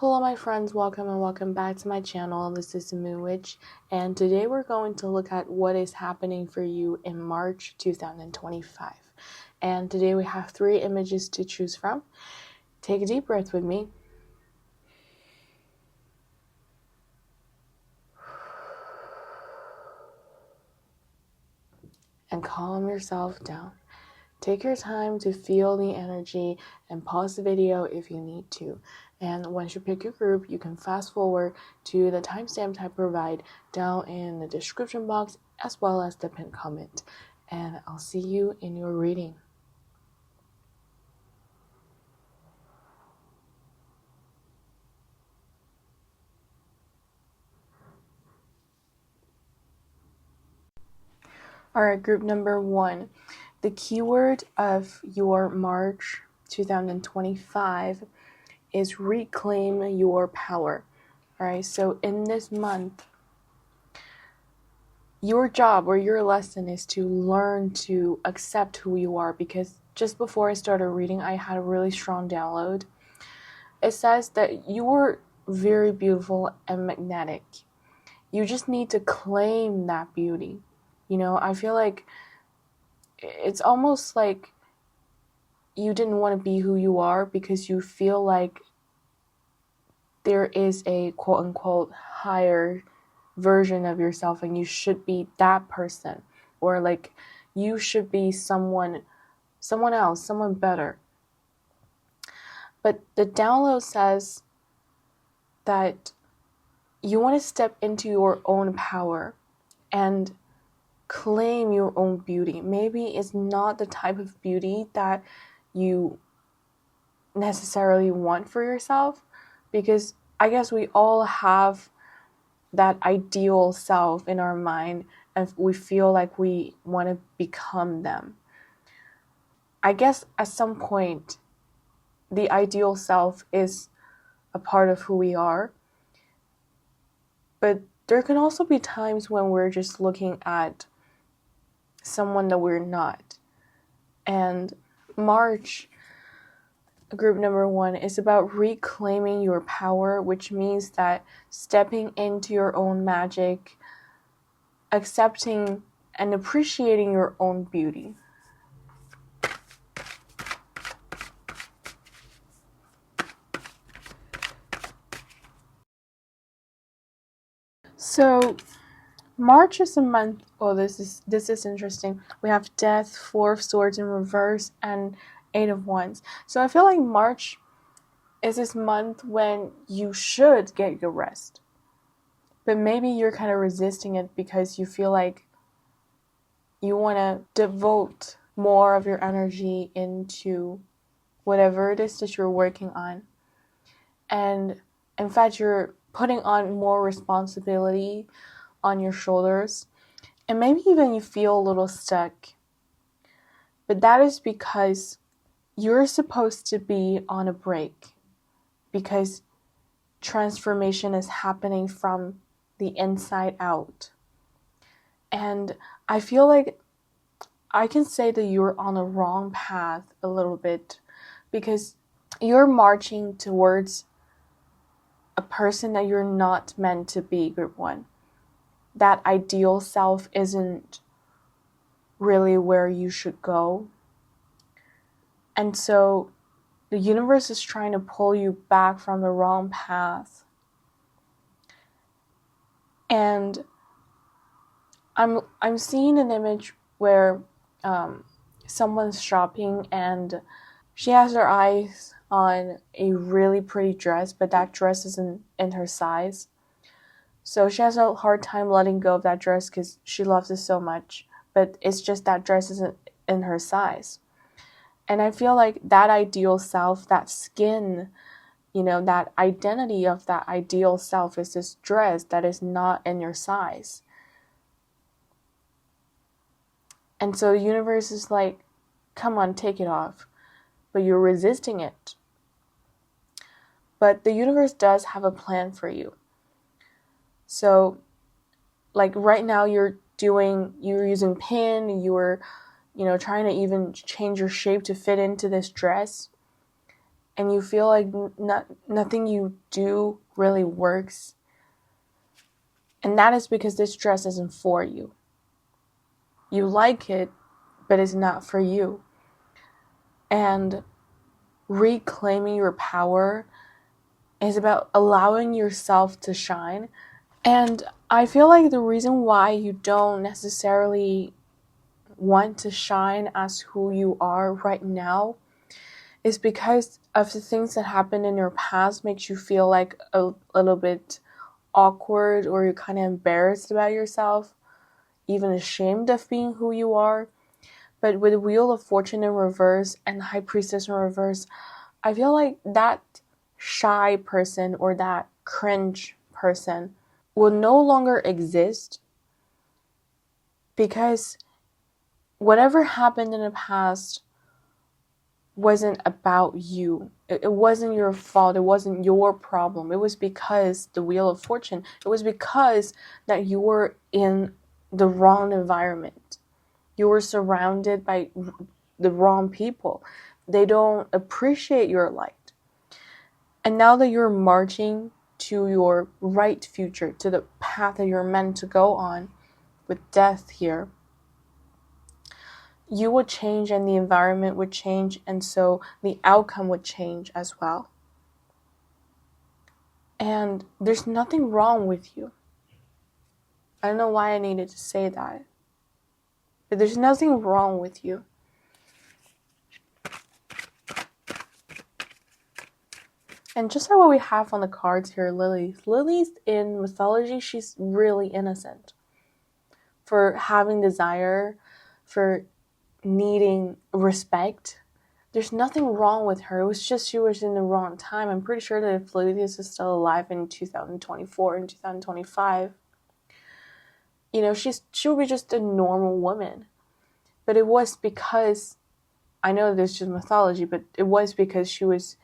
Hello my friends, welcome back to my channel. This is Moon Witch, and today we're going to look at what is happening for you in March 2025. And today we have 3 images to choose from. Take a deep breath with me. And calm yourself down. Take your time to feel the energy and pause the video if you need to. And once you pick your group, you can fast forward to the timestamp I provide down in the description box as well as the pinned comment. And I'll see you in your reading. Alright, group number 1. The keyword of your March 2025 is reclaim your power. Alright, so in this month, your job or your lesson is to learn to accept who you are, because just before I started reading, I had a really strong download. It says that you are very beautiful and magnetic. You just need to claim that beauty. You know, I feel like it's almost like you didn't want to be who you are because you feel like there is a quote-unquote higher version of yourself and you should be that person, or like you should be someone else, someone better. But the download says that you want to step into your own power and claim your own beauty. Maybe it's not the type of beauty that you necessarily want for yourself, because I guess we all have that ideal self in our mind and we feel like we want to become them. I guess at some point the ideal self is a part of who we are, but there can also be times when we're just looking at someone that we're not. And March, group number 1, is about reclaiming your power, which means that stepping into your own magic, accepting and appreciating your own beauty. So March is a month. Oh, this is interesting. We have Death, 4 of Swords in reverse, and 8 of Wands. So I feel like March is this month when you should get your rest, but maybe you're kind of resisting it because you feel like you want to devote more of your energy into whatever it is that you're working on, and in fact you're putting on more responsibility on your shoulders, and maybe even you feel a little stuck. But that is because you're supposed to be on a break, because transformation is happening from the inside out. And I feel like I can say that you're on the wrong path a little bit, because you're marching towards a person that you're not meant to be, group 1. That ideal self isn't really where you should go. And so the universe is trying to pull you back from the wrong path. And I'm seeing an image where someone's shopping and she has her eyes on a really pretty dress, but that dress isn't in her size. So she has a hard time letting go of that dress because she loves it so much, but it's just that dress isn't in her size. And I feel like that ideal self, that skin, you know, that identity of that ideal self is this dress that is not in your size. And so the universe is like, come on, take it off. But you're resisting it. But the universe does have a plan for you. So, like right now you're using pin, you're, trying to even change your shape to fit into this dress. and you feel like nothing you do really works. And that is because this dress isn't for you. You like it, but it's not for you. And reclaiming your power is about allowing yourself to shine. And I feel like the reason why you don't necessarily want to shine as who you are right now is because of the things that happened in your past makes you feel like a little bit awkward, or you're kind of embarrassed about yourself, even ashamed of being who you are. But with Wheel of Fortune in reverse and High Priestess in reverse, I feel like that shy person or that cringe person will no longer exist, because whatever happened in the past wasn't about you. It wasn't your fault. It wasn't your problem. It was because the Wheel of Fortune. It was because that you were in the wrong environment. You were surrounded by the wrong people. They don't appreciate your light. And now that you're marching to your right future, to the path that you're meant to go on with death here, you would change and the environment would change, and so the outcome would change as well. And there's nothing wrong with you. I don't know why I needed to say that, but there's nothing wrong with you. And just like what we have on the cards here, Lily's in mythology, she's really innocent. For having desire, for needing respect. There's nothing wrong with her. It was just she was in the wrong time. I'm pretty sure that if Lydia's is still alive in 2024 and 2025, she'll be just a normal woman. But it was because, I know this is just mythology, but it was because she was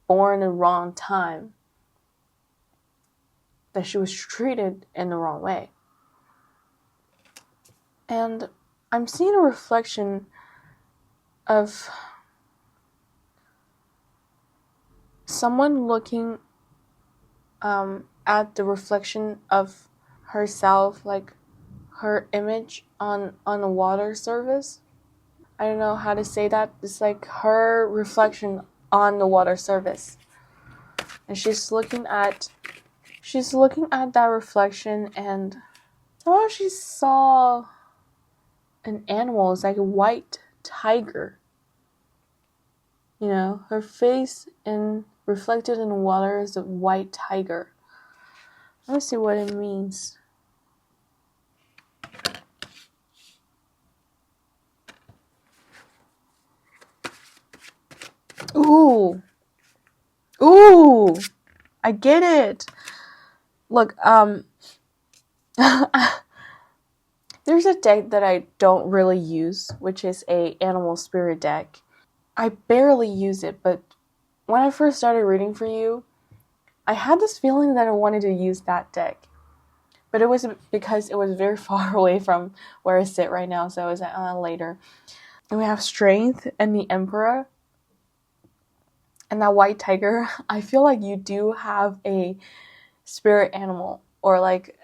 born in the wrong time that she was treated in the wrong way. And I'm seeing a reflection of someone looking at the reflection of herself, like her image on a water surface. I don't know how to say that. It's like her reflection on the water surface. And she's looking at that reflection, and somehow she saw an animal. It's like a white tiger. Her face reflected in the water is a white tiger. Let's see what it means. Ooh, I get it. Look, there's a deck that I don't really use, which is a animal spirit deck. I barely use it, but when I first started reading for you, I had this feeling that I wanted to use that deck. But it was because it was very far away from where I sit right now, so I was later. And we have Strength and the Emperor. And that white tiger, I feel like you do have a spirit animal, or like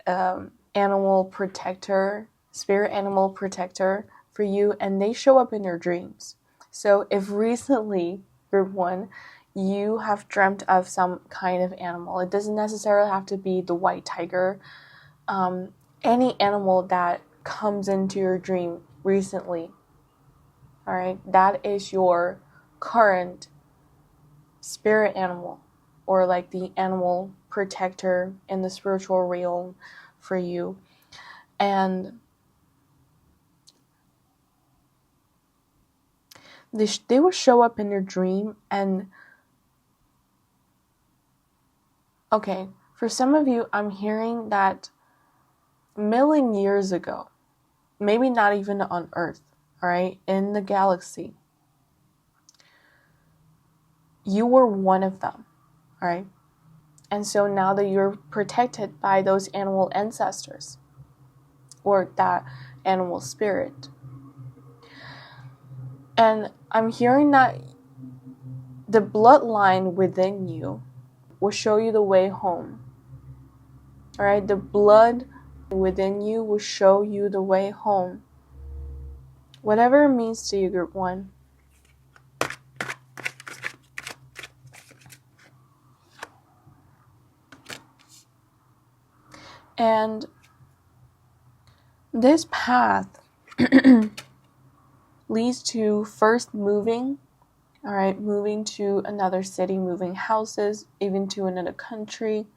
animal protector, spirit animal protector for you, and they show up in your dreams. So if recently, group 1, you have dreamt of some kind of animal, it doesn't necessarily have to be the white tiger. Any animal that comes into your dream recently, all right, that is your current spirit animal, or like the animal protector in the spiritual realm for you. And they will show up in your dream. And okay, for some of you, I'm hearing that million years ago, maybe not even on Earth, all right, in the galaxy, you were one of them, all right? And so now that you're protected by those animal ancestors, or that animal spirit, and I'm hearing that the bloodline within you will show you the way home. All right, the blood within you will show you the way home. Whatever it means to you, group 1. And this path leads to first moving, all right, moving to another city, moving houses, even to another country.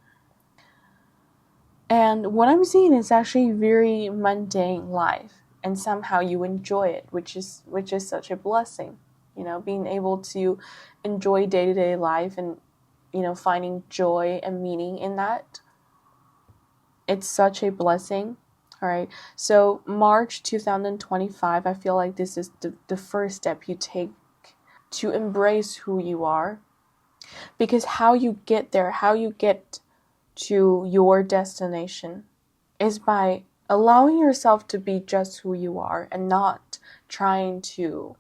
And what I'm seeing is actually very mundane life, and somehow you enjoy it, which is such a blessing. You know, being able to enjoy day-to-day life and, you know, finding joy and meaning in that. It's such a blessing. All right. So March 2025, I feel like this is the first step you take to embrace who you are. Because how you get there, how you get to your destination is by allowing yourself to be just who you are and not trying to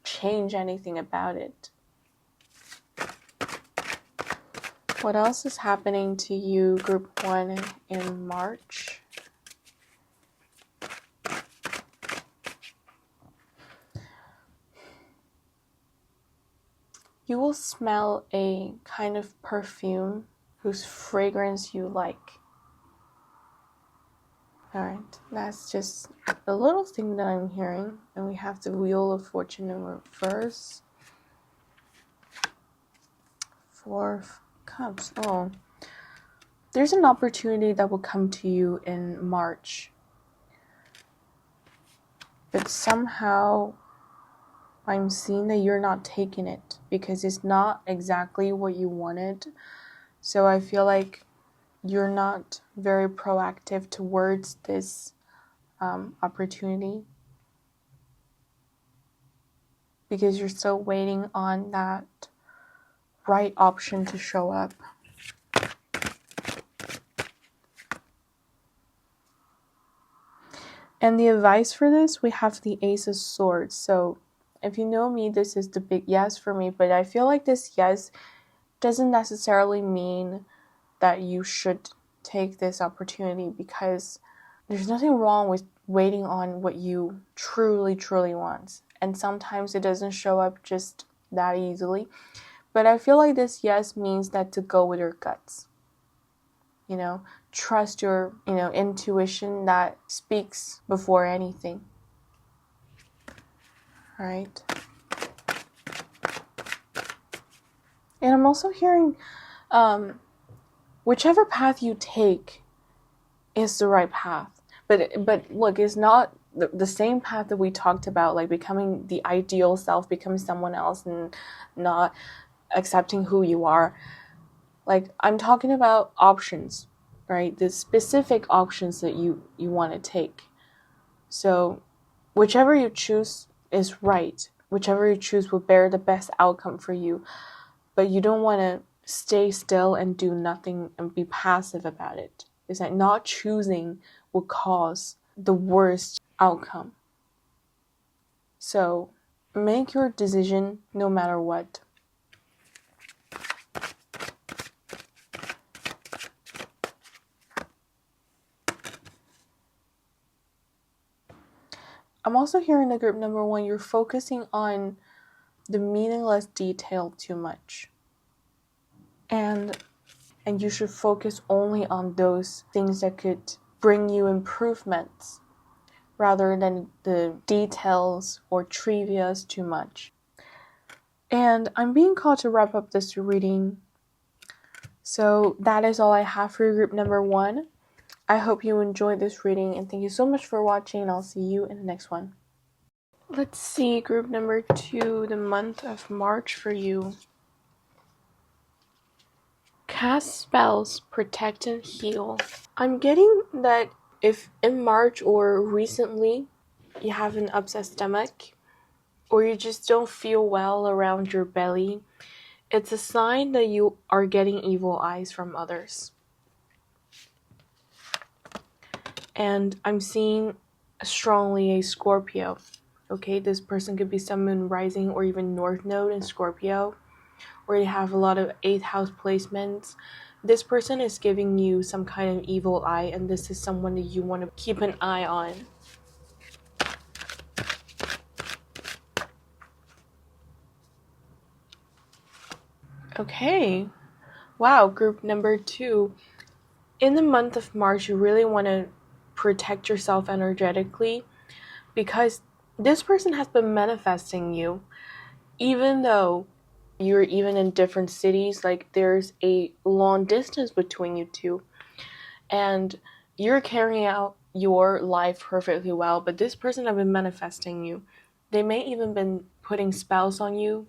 change anything about it. What else is happening to you, group 1, in March? You will smell a kind of perfume whose fragrance you like. Alright, that's just a little thing that I'm hearing. And we have the Wheel of Fortune in reverse. 4 of Cups. Oh. There's an opportunity that will come to you in March. But somehow I'm seeing that you're not taking it because it's not exactly what you wanted. So I feel like you're not very proactive towards this opportunity because you're still waiting on that right option to show up. And the advice for this, we have the Ace of Swords. So if you know me, this is the big yes for me, but I feel like this yes doesn't necessarily mean that you should take this opportunity because there's nothing wrong with waiting on what you truly, truly want. And sometimes it doesn't show up just that easily. But I feel like this yes means that to go with your guts. You know, trust your, intuition that speaks before anything. All right. And I'm also hearing whichever path you take is the right path. But look, it's not the same path that we talked about, like becoming the ideal self, becoming someone else and not accepting who you are. Like, I'm talking about options, right? The specific options that you want to take. So whichever you choose is right. Whichever you choose will bear the best outcome for you. But you don't want to stay still and do nothing and be passive about it. It's like not choosing will cause the worst outcome. So make your decision no matter what. I'm also hearing the group number 1, you're focusing on the meaningless detail too much. And you should focus only on those things that could bring you improvements rather than the details or trivias too much. And I'm being called to wrap up this reading. So that is all I have for group number 1. I hope you enjoyed this reading and thank you so much for watching. I'll see you in the next one. Let's see group number 2, the month of March for you. Cast spells, protect and heal. I'm getting that if in March or recently you have an upset stomach or you just don't feel well around your belly, it's a sign that you are getting evil eyes from others. And I'm seeing strongly a Scorpio. Okay, this person could be Sun, Moon, Rising, or even North Node in Scorpio. or you have a lot of 8th house placements, this person is giving you some kind of evil eye, and this is someone that you want to keep an eye on. Okay. Wow, group number 2. In the month of March, you really want to protect yourself energetically because this person has been manifesting you. Even though you're even in different cities, like there's a long distance between you two, and you're carrying out your life perfectly well, but this person has been manifesting you. They may even been putting spells on you.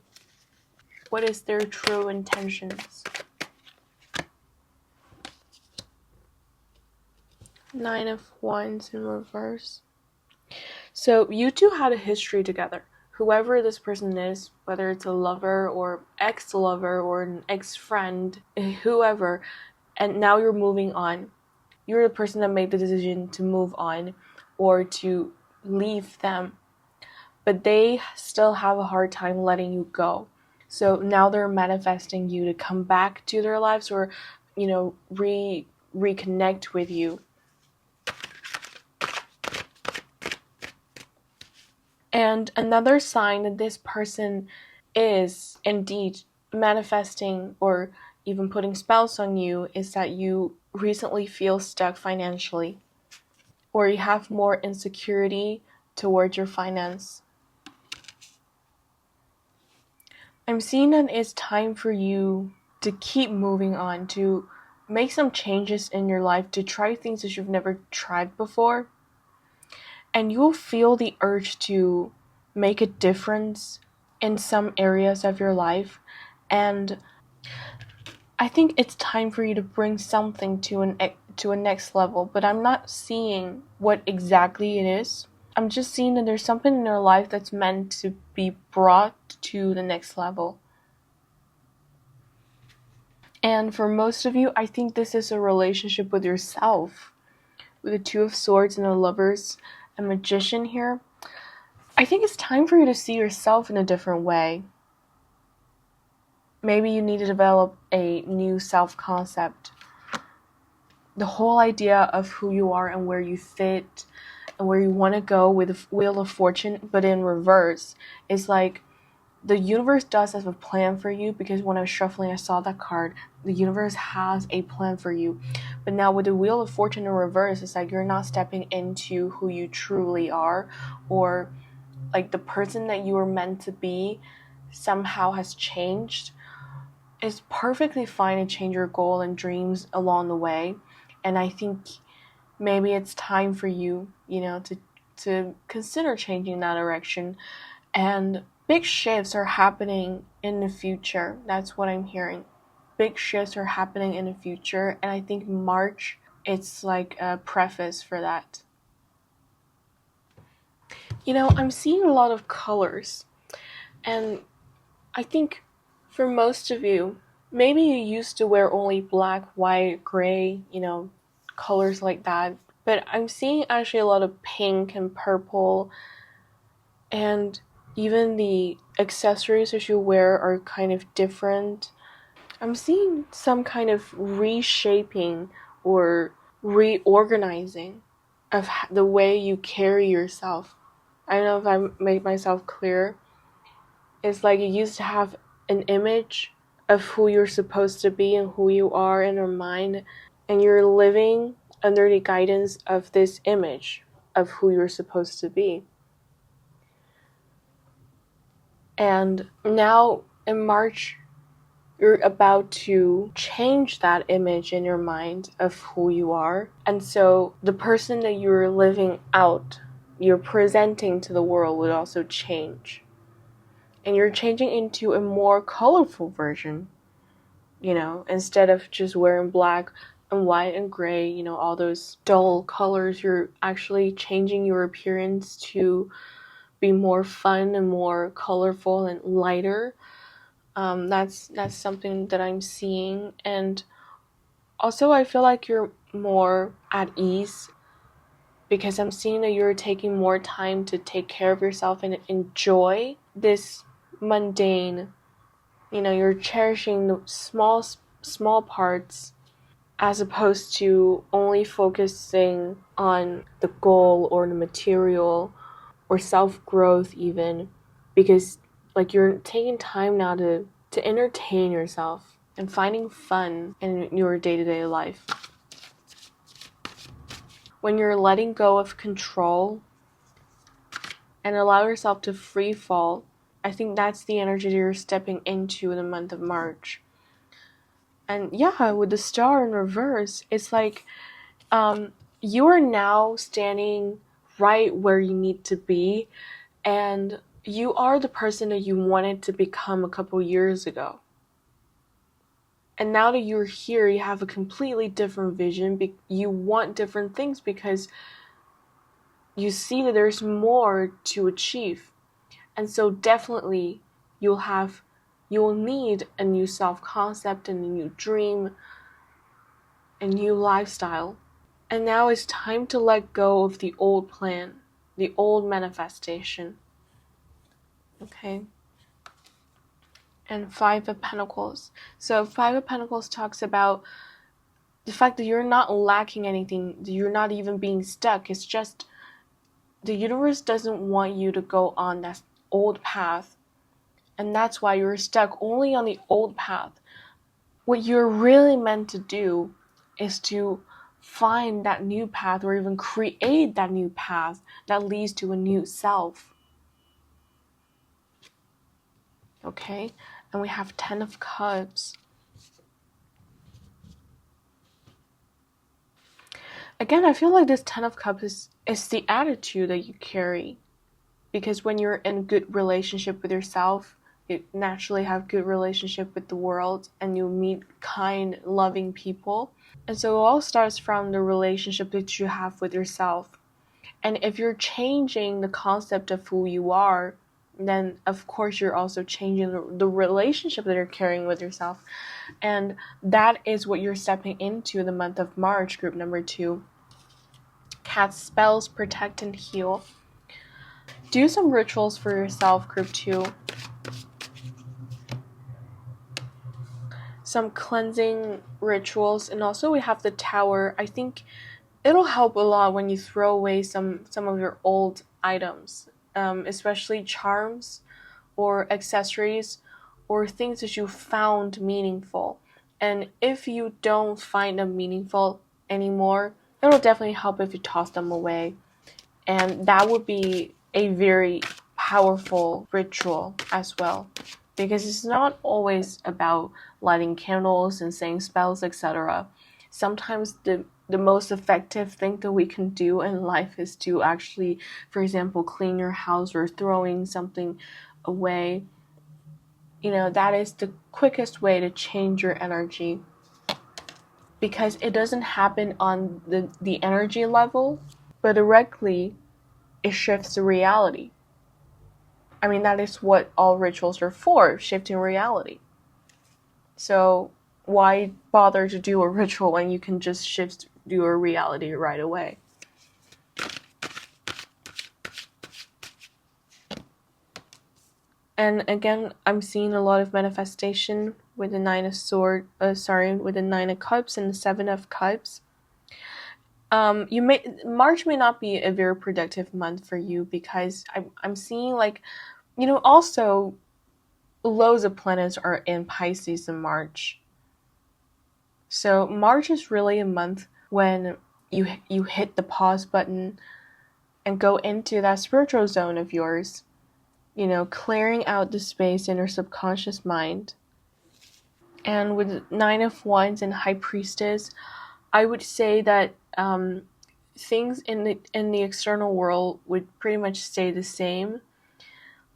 What is their true intentions? 9 of Wands in reverse. So you two had a history together. Whoever this person is, whether it's a lover or ex-lover or an ex-friend, whoever, and now you're moving on. You're the person that made the decision to move on or to leave them. But they still have a hard time letting you go. So now they're manifesting you to come back to their lives or, reconnect with you. And another sign that this person is indeed manifesting or even putting spells on you is that you recently feel stuck financially, or you have more insecurity towards your finance. I'm seeing that it's time for you to keep moving on, to make some changes in your life, to try things that you've never tried before. And you'll feel the urge to make a difference in some areas of your life. And I think it's time for you to bring something to a next level, but I'm not seeing what exactly it is. I'm just seeing that there's something in your life that's meant to be brought to the next level. And for most of you, I think this is a relationship with yourself. With the 2 of Swords and the Lovers and Magician here, I think it's time for you to see yourself in a different way. Maybe you need to develop a new self-concept. The whole idea of who you are and where you fit and where you want to go with the Wheel of Fortune, but in reverse, is like the universe does have a plan for you, because when I was shuffling, I saw that card. The universe has a plan for you. But now with the Wheel of Fortune in reverse, it's like you're not stepping into who you truly are, or like the person that you were meant to be somehow has changed. It's perfectly fine to change your goal and dreams along the way. And I think maybe it's time for you, to consider changing that direction. And big shifts are happening in the future. That's what I'm hearing. Big shifts are happening in the future. And I think March, it's like a preface for that. I'm seeing a lot of colors. And I think for most of you, maybe you used to wear only black, white, gray, colors like that. But I'm seeing actually a lot of pink and purple, and even the accessories that you wear are kind of different. I'm seeing some kind of reshaping or reorganizing of the way you carry yourself. I don't know if I made myself clear. It's like you used to have an image of who you're supposed to be and who you are in your mind, and you're living under the guidance of this image of who you're supposed to be. And now in March, you're about to change that image in your mind of who you are. And so the person that you're living out, you're presenting to the world, would also change. And you're changing into a more colorful version, instead of just wearing black and white and gray, all those dull colors. You're actually changing your appearance to be more fun and more colorful and lighter. That's something that I'm seeing. And also I feel like you're more at ease, because I'm seeing that you're taking more time to take care of yourself and enjoy this mundane You're cherishing the small parts as opposed to only focusing on the goal or the material or self-growth even, because like you're taking time now to entertain yourself and finding fun in your day-to-day life. When you're letting go of control and allow yourself to free fall, I think that's the energy that you're stepping into in the month of March. And yeah, with the star in reverse, it's like you are now standing right where you need to be, and you are the person that you wanted to become a couple years ago. And now that you're here, you have a completely different vision. You want different things because you see that there's more to achieve. And so definitely you'll need a new self-concept and a new dream, a new lifestyle. And now it's time to let go of the old plan, the old manifestation. Okay? And Five of Pentacles. So Five of Pentacles talks about the fact that you're not lacking anything, you're not even being stuck. It's just the universe doesn't want you to go on that old path. And that's why you're stuck only on the old path. What you're really meant to do is to find that new path or even create that new path that leads to a new self. Okay? And we have 10 of Cups. Again, I feel like this 10 of Cups is the attitude that you carry. Because when you're in good relationship with yourself, you naturally have good relationship with the world and you meet kind, loving people. And so it all starts from the relationship that you have with yourself. And if you're changing the concept of who you are, then of course you're also changing the relationship that you're carrying with yourself. And that is what you're stepping into in the month of March, group number 2. Cast spells, protect, and heal. Do some rituals for yourself, group 2. Some cleansing rituals. And also we have the Tower. I think it'll help a lot when you throw away some of your old items, especially charms or accessories or things that you found meaningful. And if you don't find them meaningful anymore, it'll definitely help if you toss them away. And that would be a very powerful ritual as well, because it's not always about lighting candles and saying spells, etc. Sometimes the most effective thing that we can do in life is to actually, for example, clean your house or throwing something away. That is the quickest way to change your energy, because it doesn't happen on the energy level, but directly it shifts the reality. I mean, that is what all rituals are for, shifting reality. So why bother to do a ritual when you can just shift your reality right away? And again, I'm seeing a lot of manifestation with the with the Nine of Cups and the Seven of Cups. March may not be a very productive month for you, because I'm seeing also loads of planets are in Pisces in March. So March is really a month when you hit the pause button and go into that spiritual zone of yours. Clearing out the space in your subconscious mind. And with Nine of Wands and High Priestess, I would say that things in the external world would pretty much stay the same.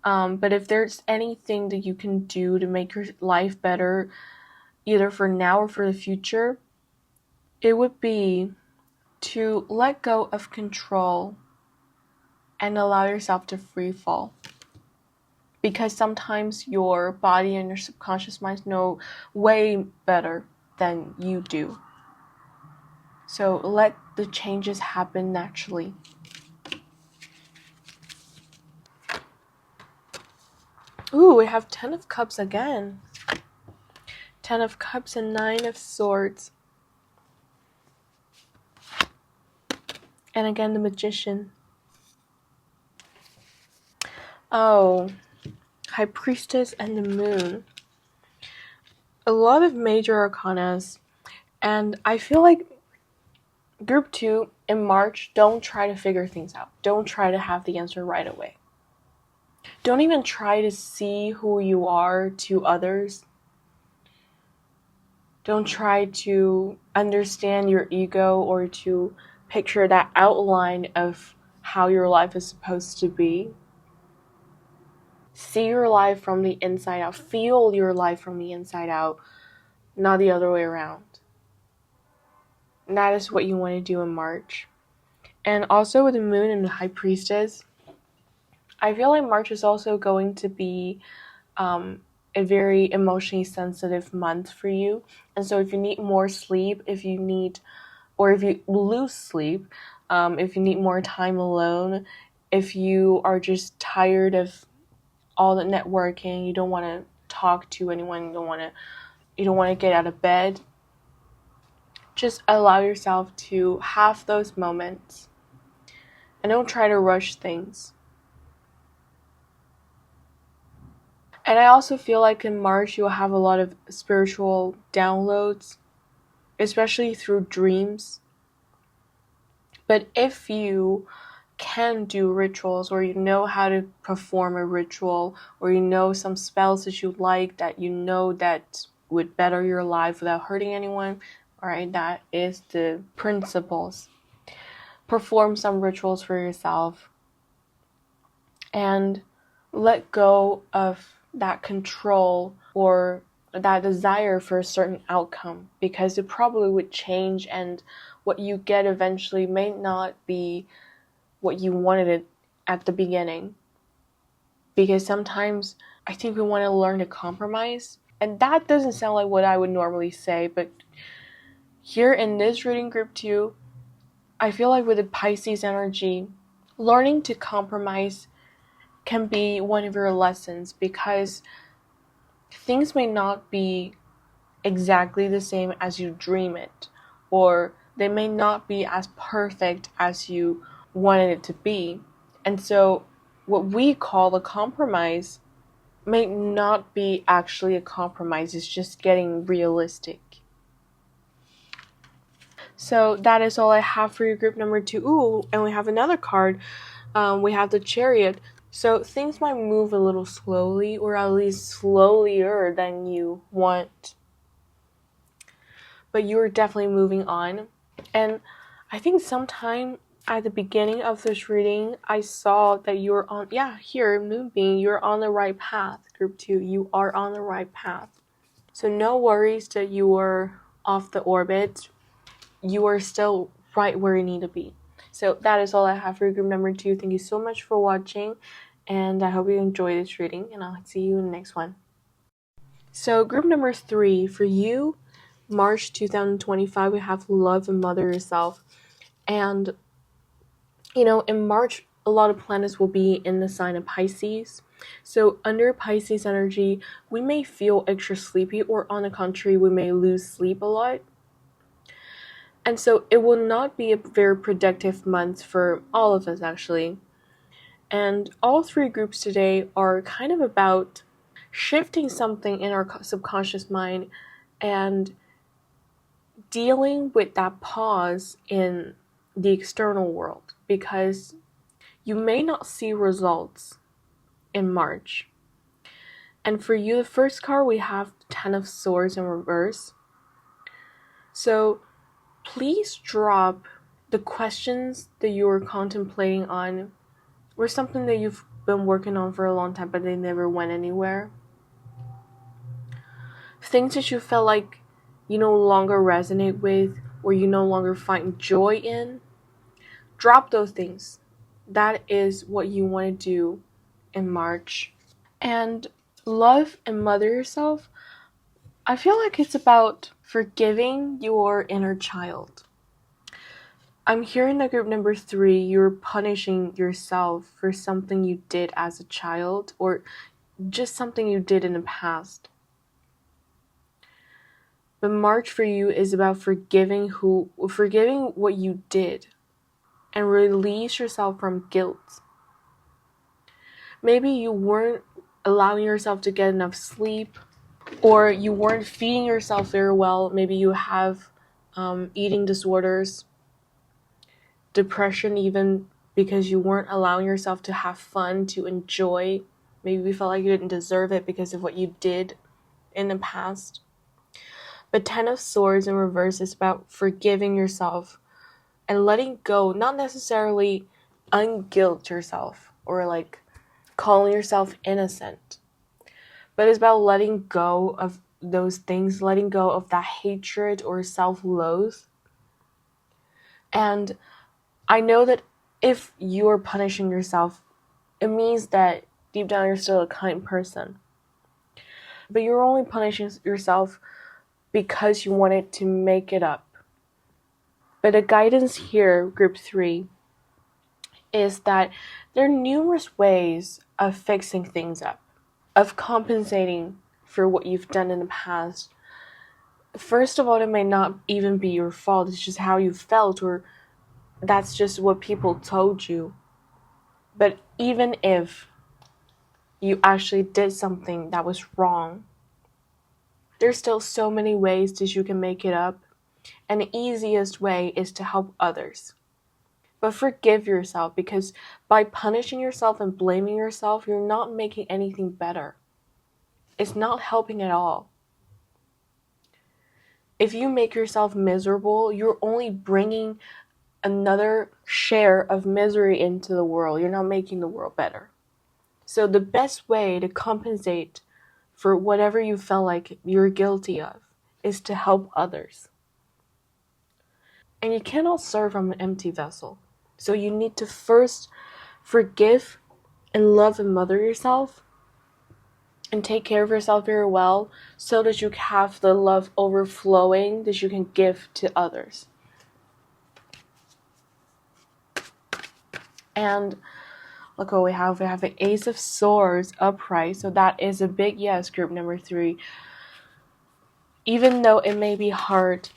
But if there's anything that you can do to make your life better, either for now or for the future, it would be to let go of control and allow yourself to free fall. Because sometimes your body and your subconscious mind know way better than you do. So let the changes happen naturally. Ooh, we have 10 of Cups again. Ten of Cups and Nine of Swords. And again, the Magician. Oh, High Priestess and the Moon. A lot of major arcanas. And I feel like Group 2 in March, don't try to figure things out. Don't try to have the answer right away. Don't even try to see who you are to others. Don't try to understand your ego or to picture that outline of how your life is supposed to be. See your life from the inside out. Feel your life from the inside out, not the other way around. And that is what you want to do in March. And also with the Moon and the High Priestess, I feel like March is also going to be a very emotionally sensitive month for you. And so if you need more sleep, if you lose sleep, if you need more time alone, if you are just tired of all the networking, you don't want to talk to anyone, you don't want to get out of bed, just allow yourself to have those moments and don't try to rush things. And I also feel like in March you'll have a lot of spiritual downloads, especially through dreams. But if you can do rituals, or you know how to perform a ritual, or you know some spells that you like that you know that would better your life without hurting anyone, alright, that is the principles. Perform some rituals for yourself and let go of that control or that desire for a certain outcome, because it probably would change and what you get eventually may not be what you wanted it at the beginning. Because sometimes I think we want to learn to compromise, and that doesn't sound like what I would normally say, but here in this reading Group 2, I feel like with the Pisces energy, learning to compromise can be one of your lessons, because things may not be exactly the same as you dream it, or they may not be as perfect as you wanted it to be. And so what we call a compromise may not be actually a compromise, it's just getting realistic. So that is all I have for your group number 2. Ooh, and we have another card. We have the Chariot. So things might move a little slowly, or at least slowlier than you want. But you're definitely moving on. And I think sometime at the beginning of this reading, I saw that you're on, here, Moonbeam, you're on the right path. Group 2, you are on the right path. So no worries that you are off the orbit. You are still right where you need to be. So that is all I have for group number 2. Thank you so much for watching, and I hope you enjoyed this reading, and I'll see you in the next one. So group number 3, for you, March 2025, we have Love and Mother Yourself. And, in March, a lot of planets will be in the sign of Pisces. So under Pisces energy, we may feel extra sleepy, or on the contrary, we may lose sleep a lot. And so it will not be a very productive month for all of us, actually. And all 3 groups today are kind of about shifting something in our subconscious mind and dealing with that pause in the external world, because you may not see results in March. And for you, the first card, we have 10 of Swords in reverse. So please drop the questions that you were contemplating on, or something that you've been working on for a long time but they never went anywhere. Things that you felt like you no longer resonate with, or you no longer find joy in. Drop those things. That is what you want to do in March. And Love and Mother Yourself, I feel like it's about forgiving your inner child. I'm hearing that group number 3, you're punishing yourself for something you did as a child, or just something you did in the past. But March for you is about forgiving what you did and release yourself from guilt. Maybe you weren't allowing yourself to get enough sleep, or you weren't feeding yourself very well. Maybe you have eating disorders, depression, even because you weren't allowing yourself to have fun, to enjoy. Maybe you felt like you didn't deserve it because of what you did in the past. But 10 of Swords in reverse is about forgiving yourself and letting go, not necessarily unguilt yourself or like calling yourself innocent, but it's about letting go of those things, letting go of that hatred or self-loathe. And I know that if you're punishing yourself, it means that deep down you're still a kind person. But you're only punishing yourself because you wanted to make it up. But the guidance here, group 3, is that there are numerous ways of fixing things up, of compensating for what you've done in the past. First of all, it may not even be your fault, it's just how you felt, or that's just what people told you. But even if you actually did something that was wrong, there's still so many ways that you can make it up, and the easiest way is to help others. But forgive yourself, because by punishing yourself and blaming yourself, you're not making anything better. It's not helping at all. If you make yourself miserable, you're only bringing another share of misery into the world. You're not making the world better. So the best way to compensate for whatever you felt like you're guilty of is to help others. And you cannot serve from an empty vessel. So you need to first forgive and love and mother yourself and take care of yourself very well so that you have the love overflowing that you can give to others. And look what we have. We have an Ace of Swords upright. So that is a big yes, group number 3. Even though it may be hard,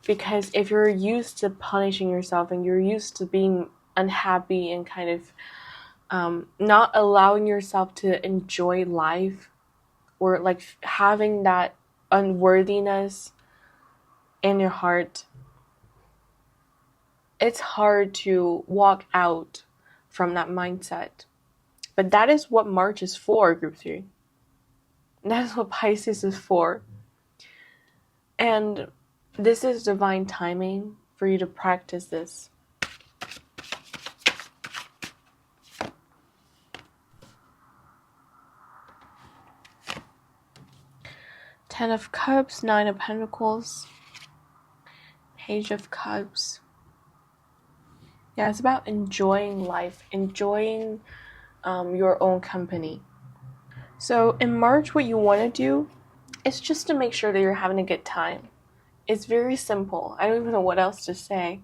because if you're used to punishing yourself and you're used to being unhappy and kind of not allowing yourself to enjoy life, or like having that unworthiness in your heart, it's hard to walk out from that mindset. But that is what March is for, group 3. That is what Pisces is for. And this is divine timing for you to practice this. Ten of Cups, Nine of Pentacles, Page of Cups. Yeah, it's about enjoying life, enjoying your own company. So in March, what you want to do is just to make sure that you're having a good time. It's very simple. I don't even know what else to say.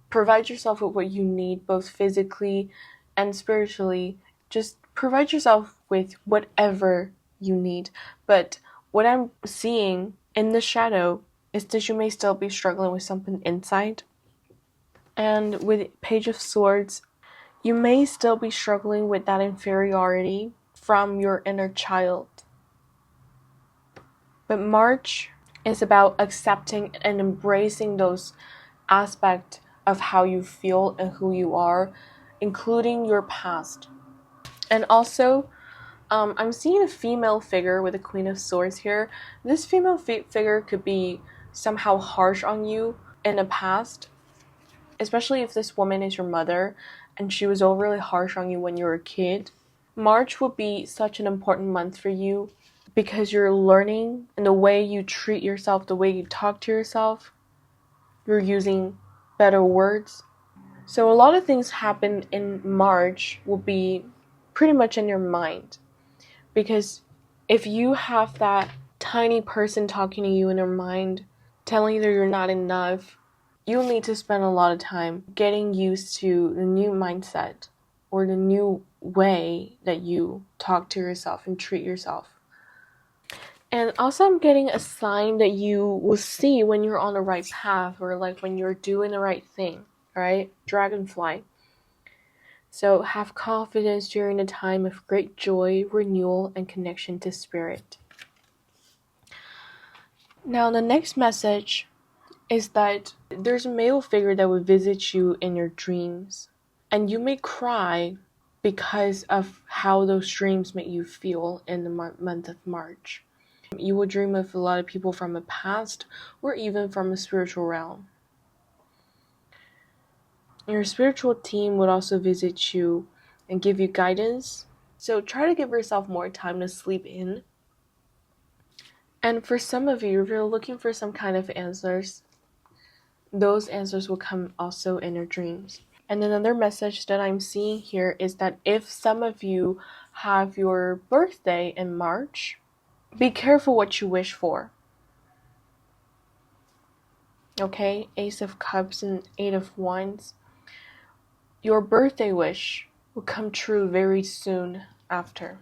Provide yourself with what you need, both physically and spiritually. Just provide yourself with whatever you need. But what I'm seeing in the shadow is that you may still be struggling with something inside. And with Page of Swords, you may still be struggling with that inferiority from your inner child. But March is about accepting and embracing those aspects of how you feel and who you are, including your past. And also, I'm seeing a female figure with the Queen of Swords here. This female figure could be somehow harsh on you in the past, especially if this woman is your mother and she was overly harsh on you when you were a kid. March will be such an important month for you because you're learning, and the way you treat yourself, the way you talk to yourself, you're using better words. So a lot of things happen in March will be pretty much in your mind. Because if you have that tiny person talking to you in your mind, telling you that you're not enough, you'll need to spend a lot of time getting used to the new mindset or the new way that you talk to yourself and treat yourself. And also I'm getting a sign that you will see when you're on the right path, or like when you're doing the right thing, right? Dragonfly. So have confidence during a time of great joy, renewal, and connection to spirit. Now the next message is that there's a male figure that will visit you in your dreams. And you may cry because of how those dreams make you feel in the month of March. You will dream of a lot of people from the past or even from a spiritual realm. Your spiritual team would also visit you and give you guidance. So try to give yourself more time to sleep in. And for some of you, if you're looking for some kind of answers, those answers will come also in your dreams. And another message that I'm seeing here is that if some of you have your birthday in March, be careful what you wish for. Okay, Ace of Cups and Eight of Wands. Your birthday wish will come true very soon after.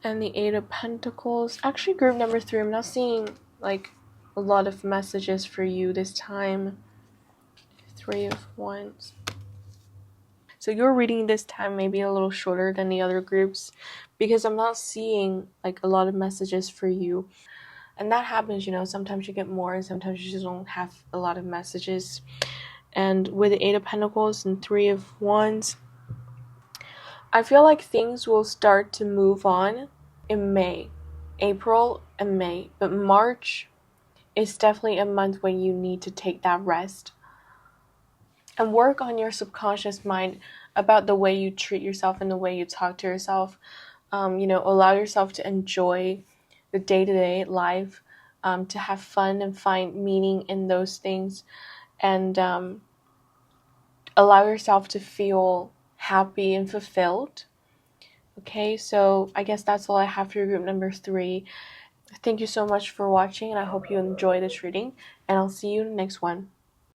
And the Eight of Pentacles. Actually, group number 3, I'm not seeing like a lot of messages for you this time. Three of Wands. So your reading this time may be a little shorter than the other groups because I'm not seeing like a lot of messages for you. And that happens, sometimes you get more and sometimes you just don't have a lot of messages. And with the Eight of Pentacles and Three of Wands, I feel like things will start to move on in May, April and May. But March is definitely a month when you need to take that rest and work on your subconscious mind about the way you treat yourself and the way you talk to yourself. Allow yourself to enjoy the day-to-day life, to have fun and find meaning in those things, and allow yourself to feel happy and fulfilled. Okay, so I guess that's all I have for group number 3. Thank you so much for watching, and I hope you enjoy this reading, and I'll see you in the next one.